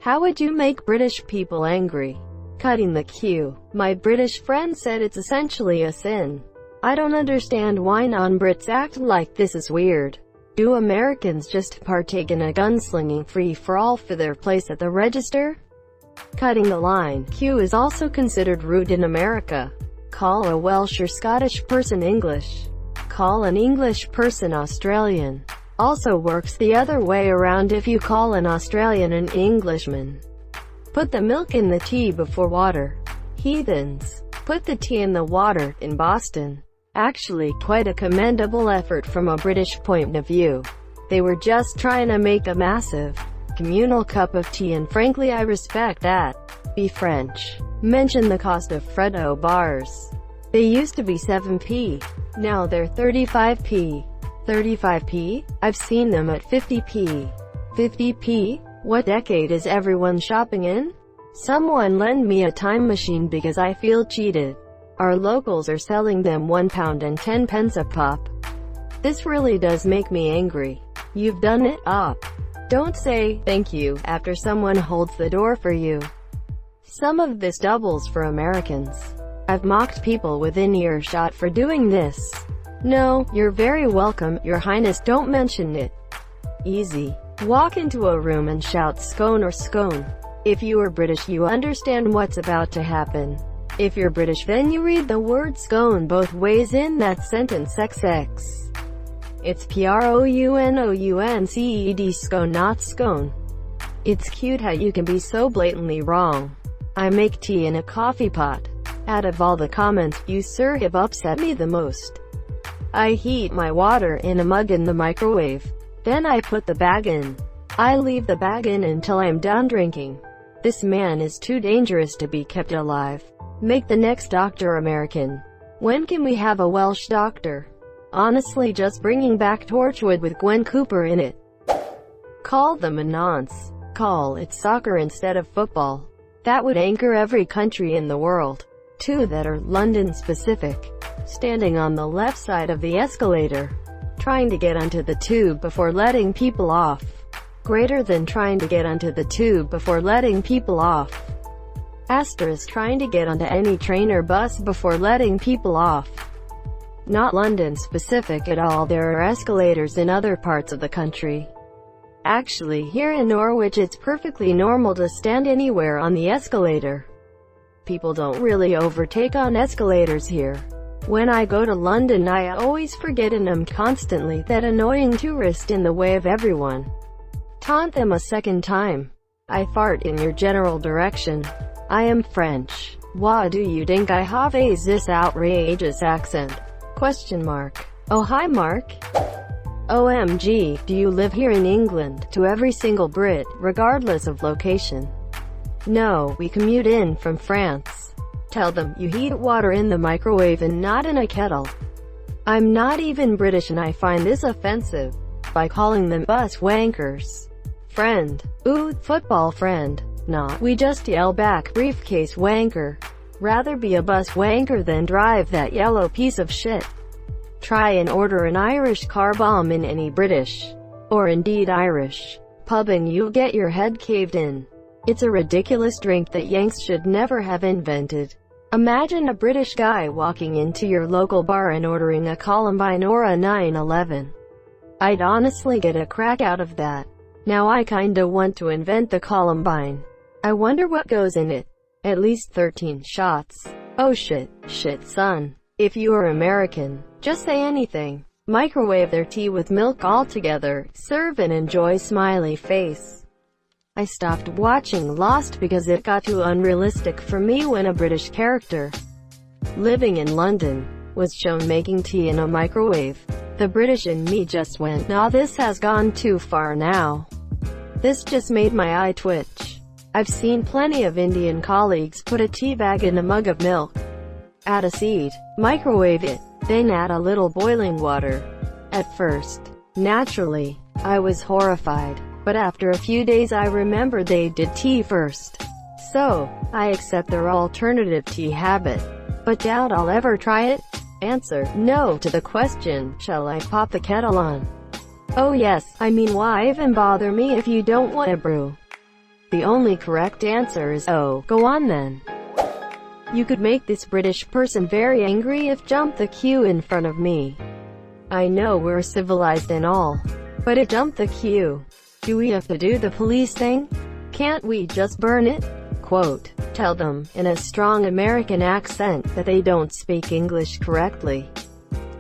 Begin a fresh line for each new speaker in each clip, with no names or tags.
How would you make British people angry? Cutting the queue. My British friend said it's essentially a sin. I don't understand why non-Brits act like this is weird. Do Americans just partake in a gunslinging free-for-all for their place at the register? Cutting the line. Queue is also considered rude in America. Call a Welsh or Scottish person English. Call an English person Australian. Also works the other way around if you call an Australian an Englishman. Put the milk in the tea before water. Heathens. Put the tea in the water, in Boston. Actually, quite a commendable effort from a British point of view. They were just trying to make a massive, communal cup of tea, and frankly I respect that. Be French. Mention the cost of Freddo bars. They used to be 7p. Now they're 35p. 35p? I've seen them at 50p. 50p? What decade is everyone shopping in? Someone lend me a time machine because I feel cheated. Our locals are selling them £1 and 10 pence a pop. This really does make me angry. You've done it up. Don't say thank you after someone holds the door for you. Some of this doubles for Americans. I've mocked people within earshot for doing this. No, you're very welcome, Your Highness, don't mention it. Easy. Walk into a room and shout scone or scone. If you are British, you understand what's about to happen. If you're British, then you read the word scone both ways in that sentence. XX. It's PROUNOUNCED, scone, not scone. It's cute how you can be so blatantly wrong. I make tea in a coffee pot. Out of all the comments, you sir have upset me the most. I heat my water in a mug in the microwave. Then I put the bag in. I leave the bag in until I'm done drinking. This man is too dangerous to be kept alive. Make the next doctor American. When can we have a Welsh doctor? Honestly, just bringing back Torchwood with Gwen Cooper in it. Call them a nonce. Call it soccer instead of football. That would anchor every country in the world. Two that are London specific. Standing on the left side of the escalator. Trying to get onto the tube before letting people off. Greater than trying to get onto the tube before letting people off. Asterisk trying to get onto any train or bus before letting people off. Not London specific at all, there are escalators in other parts of the country. Actually, here in Norwich it's perfectly normal to stand anywhere on the escalator. People don't really overtake on escalators here. When I go to London I always forget and am constantly that annoying tourist in the way of everyone. Taunt them a second time. I fart in your general direction. I am French. Why do you think I have this outrageous accent? Question mark. Oh hi Mark. OMG, do you live here in England? To every single Brit, regardless of location. No, we commute in from France. Tell them, you heat water in the microwave and not in a kettle. I'm not even British and I find this offensive. By calling them bus wankers. Friend. Ooh, football friend. Not. We just yell back, briefcase wanker. Rather be a bus wanker than drive that yellow piece of shit. Try and order an Irish car bomb in any British, or indeed Irish, pub and you'll get your head caved in. It's a ridiculous drink that Yanks should never have invented. Imagine a British guy walking into your local bar and ordering a Columbine or a 911. I'd honestly get a crack out of that. Now I kinda want to invent the Columbine. I wonder what goes in it. At least 13 shots. Oh shit, son. If you are American, just say anything. Microwave their tea with milk altogether. Serve and enjoy smiley face. I stopped watching Lost because it got too unrealistic for me when a British character, living in London, was shown making tea in a microwave. The British in me just went, nah, this has gone too far now. This just made my eye twitch. I've seen plenty of Indian colleagues put a tea bag in a mug of milk, add a seed, microwave it, then add a little boiling water. At first, naturally, I was horrified. But after a few days I remembered they did tea first. So, I accept their alternative tea habit. But doubt I'll ever try it. Answer, no to the question, shall I pop the kettle on? Oh yes, I mean why even bother me if you don't want to brew? The only correct answer is oh. Go on then. You could make this British person very angry if jumped the queue in front of me. I know we're civilized and all, but it jumped the queue. Do we have to do the police thing? Can't we just burn it? Quote, tell them, in a strong American accent, that they don't speak English correctly.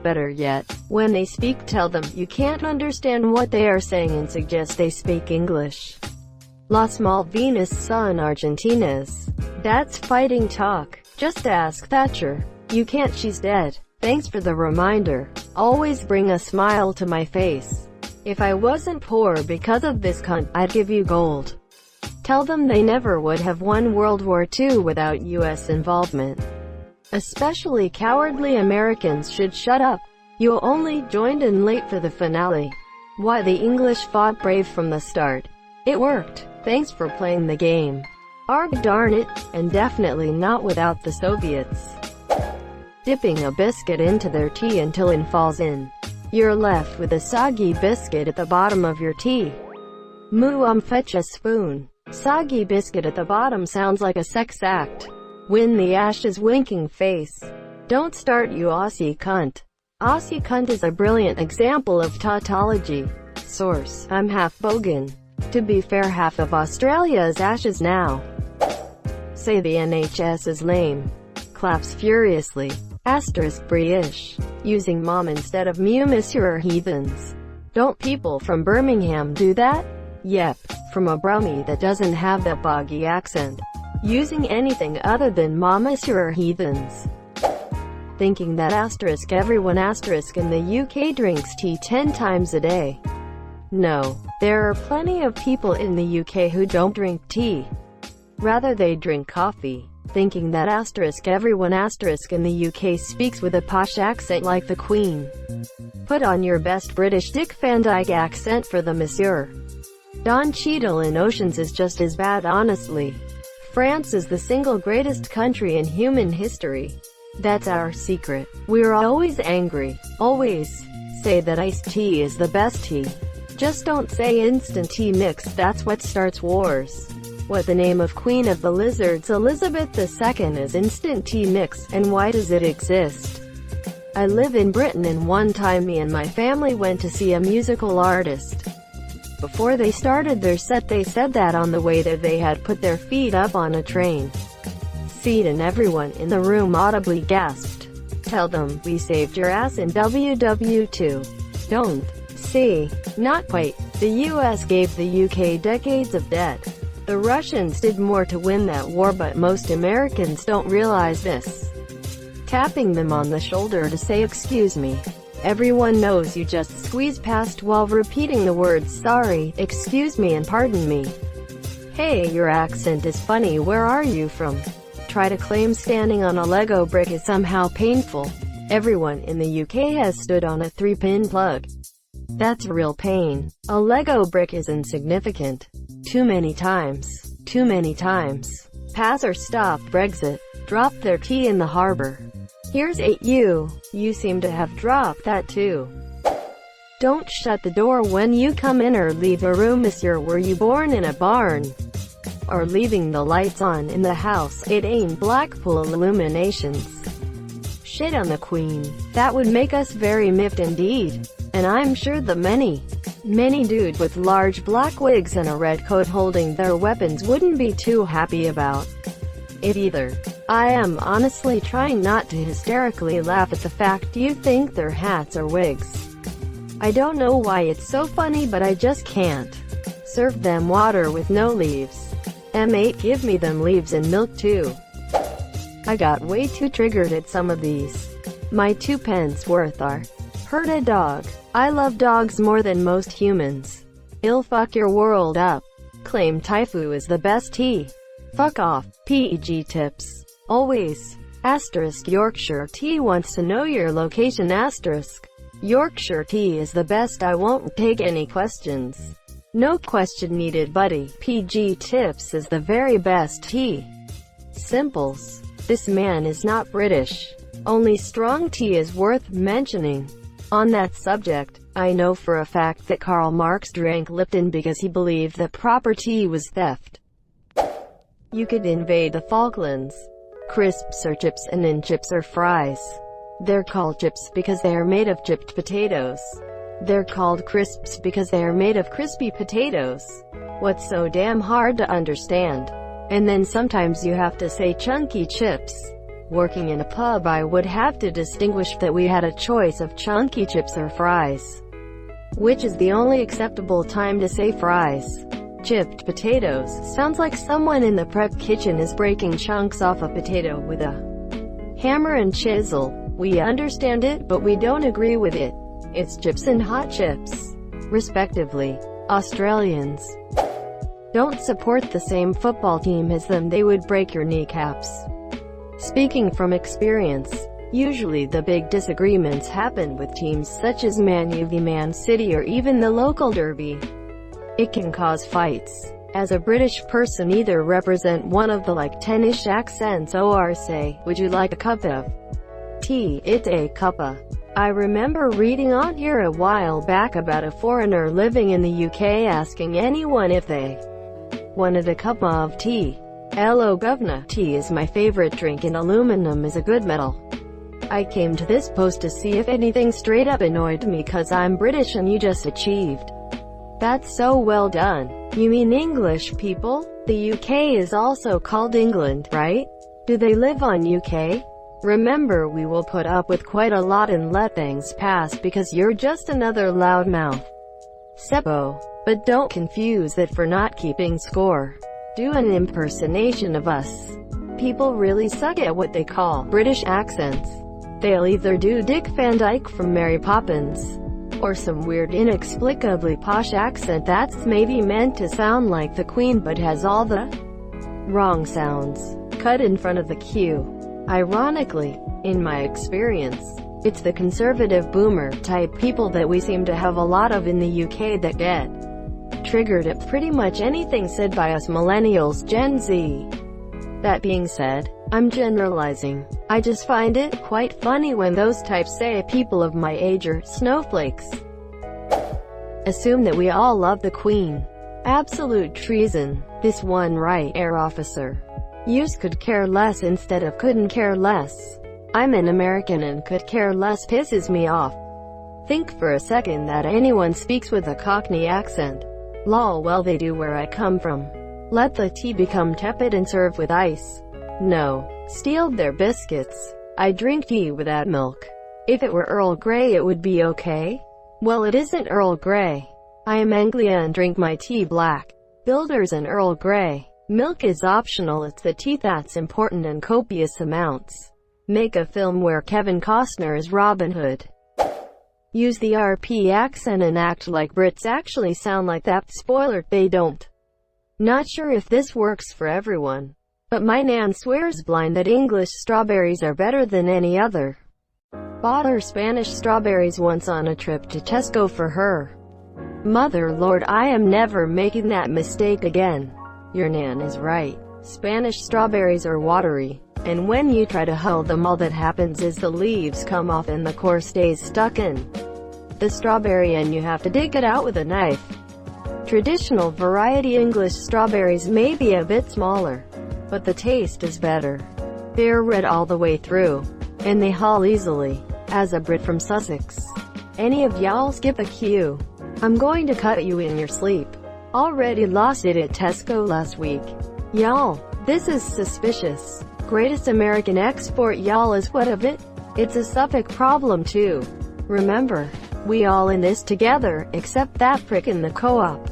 Better yet, when they speak, tell them you can't understand what they are saying and suggest they speak English. Las Malvinas son Argentinas. That's fighting talk. Just ask Thatcher. You can't, she's dead. Thanks for the reminder. Always bring a smile to my face. If I wasn't poor because of this cunt, I'd give you gold. Tell them they never would have won World War II without US involvement. Especially cowardly Americans should shut up. You only joined in late for the finale. Why the English fought brave from the start. It worked. Thanks for playing the game. Arg darn it, and definitely not without the Soviets. Dipping a biscuit into their tea until it falls in. You're left with a soggy biscuit at the bottom of your tea. Fetch a spoon. Soggy biscuit at the bottom sounds like a sex act. Win the ashes winking face. Don't start, you Aussie cunt. Aussie cunt is a brilliant example of tautology. Source, I'm half bogan. To be fair, half of Australia is ashes now. Say the NHS is lame. Claps furiously. Asterisk British. Using mom instead of mu, monsieur heathens. Don't people from Birmingham do that? Yep, from a Brummie that doesn't have that boggy accent. Using anything other than ma, monsieur heathens. Thinking that asterisk everyone asterisk in the UK drinks tea 10 times a day. No, there are plenty of people in the UK who don't drink tea. Rather they drink coffee. Thinking that asterisk everyone asterisk in the UK speaks with a posh accent like the Queen. Put on your best British Dick Van Dyke accent for the monsieur. Don Cheadle in Oceans is just as bad, honestly. France is the single greatest country in human history. That's our secret. We're always angry. Always. Say that iced tea is the best tea. Just don't say instant tea mix, that's what starts wars. What the name of Queen of the Lizards Elizabeth II is instant tea mix, and why does it exist? I live in Britain and one time me and my family went to see a musical artist. Before they started their set they said that on the way there they had put their feet up on a train seat and everyone in the room audibly gasped. Tell them, we saved your ass in WW2. Don't. See. Not quite. The US gave the UK decades of debt. The Russians did more to win that war, but most Americans don't realize this. Tapping them on the shoulder to say excuse me. Everyone knows you just squeeze past while repeating the words sorry, excuse me and pardon me. Hey, your accent is funny, where are you from? Try to claim standing on a Lego brick is somehow painful. Everyone in the UK has stood on a 3-pin plug. That's real pain. A Lego brick is insignificant. Too many times. Too many times. Pass or stop Brexit. Drop their tea in the harbor. Here's 8U. You seem to have dropped that too. Don't shut the door when you come in or leave a room, monsieur. Were you born in a barn? Or leaving the lights on in the house? It ain't Blackpool illuminations. Shit on the Queen. That would make us very miffed indeed. And I'm sure the many dudes with large black wigs and a red coat holding their weapons wouldn't be too happy about it either. I am honestly trying not to hysterically laugh at the fact you think their hats are wigs. I don't know why it's so funny, but I just can't. Serve them water with no leaves. M8, give me them leaves and milk too. I got way too triggered at some of these. My 2 pence worth are, hurt a dog. I love dogs more than most humans. He'll fuck your world up. Claim Taifu is the best tea. Fuck off. PEG tips. Always. Asterisk Yorkshire tea wants to know your location. Asterisk. Yorkshire tea is the best. I won't take any questions. No question needed, buddy. PG tips is the very best tea. Simples. This man is not British. Only strong tea is worth mentioning. On that subject, I know for a fact that Karl Marx drank Lipton because he believed that proper tea was theft. You could invade the Falklands. Crisps are chips and in chips are fries. They're called chips because they are made of chipped potatoes. They're called crisps because they are made of crispy potatoes. What's so damn hard to understand? And then sometimes you have to say chunky chips. Working in a pub, I would have to distinguish that we had a choice of chunky chips or fries. Which is the only acceptable time to say fries? Chipped potatoes sounds like someone in the prep kitchen is breaking chunks off a potato with a hammer and chisel. We understand it, but we don't agree with it. It's chips and hot chips, respectively. Australians don't support the same football team as them, they would break your kneecaps. Speaking from experience, usually the big disagreements happen with teams such as Man U v Man City or even the local derby. It can cause fights. As a British person, either represent one of the like 10-ish accents or say, would you like a cup of tea? It's a cuppa. I remember reading on here a while back about a foreigner living in the UK asking anyone if they wanted a cup of tea. Hello governor, tea is my favorite drink and aluminum is a good metal. I came to this post to see if anything straight up annoyed me cause I'm British and you just achieved. That's so well done. You mean English people? The UK is also called England, right? Do they live on UK? Remember, we will put up with quite a lot and let things pass because you're just another loudmouth. Seppo. But don't confuse it for not keeping score. Do an impersonation of us. People really suck at what they call British accents. They'll either do Dick Van Dyke from Mary Poppins, or some weird inexplicably posh accent that's maybe meant to sound like the Queen but has all the wrong sounds. Cut in front of the Q. Ironically, in my experience, it's the conservative boomer type people that we seem to have a lot of in the UK that get triggered at pretty much anything said by us millennials, Gen Z. That being said, I'm generalizing. I just find it quite funny when those types say people of my age are snowflakes. Assume that we all love the Queen. Absolute treason. This one right air officer used could care less instead of couldn't care less. I'm an American and could care less pisses me off. Think for a second that anyone speaks with a Cockney accent. Lol, well they do where I come from. Let the tea become tepid and serve with ice. No. Steal their biscuits. I drink tea without milk. If it were Earl Grey it would be okay? Well, it isn't Earl Grey. I am Anglia and drink my tea black. Builders and Earl Grey. Milk is optional, it's the tea that's important in copious amounts. Make a film where Kevin Costner is Robin Hood. Use the RP accent and act like Brits actually sound like that. Spoiler, they don't. Not sure if this works for everyone, but my nan swears blind that English strawberries are better than any other. Bought her Spanish strawberries once on a trip to Tesco for her mother. Lord, I am never making that mistake again. Your nan is right. Spanish strawberries are watery, and when you try to hull them all that happens is the leaves come off and the core stays stuck in the strawberry and you have to dig it out with a knife. Traditional variety English strawberries may be a bit smaller, but the taste is better. They're red all the way through, and they hull easily. As a Brit from Sussex, any of y'all skip a queue, I'm going to cut you in your sleep. Already lost it at Tesco last week. Y'all, this is suspicious. Greatest American export y'all is what of it? It's a Suffolk problem too. Remember, we all in this together, except that prick in the co-op.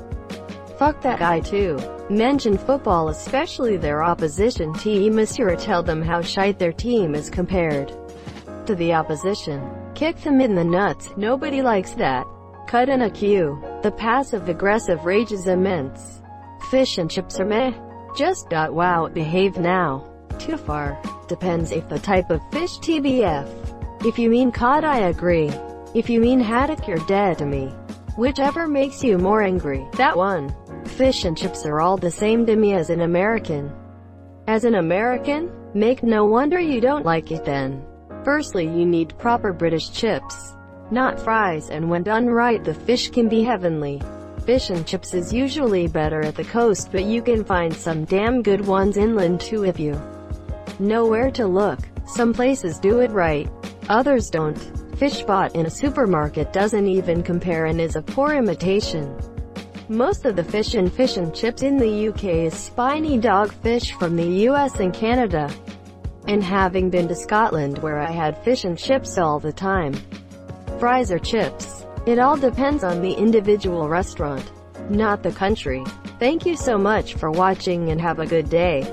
Fuck that guy too. Mention football, especially their opposition team, or tell them how shite their team is compared to the opposition. Kick them in the nuts, nobody likes that. Cut in a queue. The passive-aggressive rage is immense. Fish and chips are meh. Just wow, behave now. Too far. Depends if the type of fish, TBF. If you mean cod, I agree. If you mean haddock, you're dead to me. Whichever makes you more angry, that one. Fish and chips are all the same to me as an American. As an American? Make no wonder you don't like it then. Firstly, you need proper British chips, not fries, and when done right the fish can be heavenly. fish and chips is usually better at the coast, but you can find some damn good ones inland too if you know where to look. Some places do it right, others don't. Fish bought in a supermarket doesn't even compare and is a poor imitation. Most of the fish and chips in the UK is spiny dogfish from the US and Canada. And having been to Scotland where I had fish and chips all the time. Fries or chips. It all depends on the individual restaurant, not the country. Thank you so much for watching and have a good day.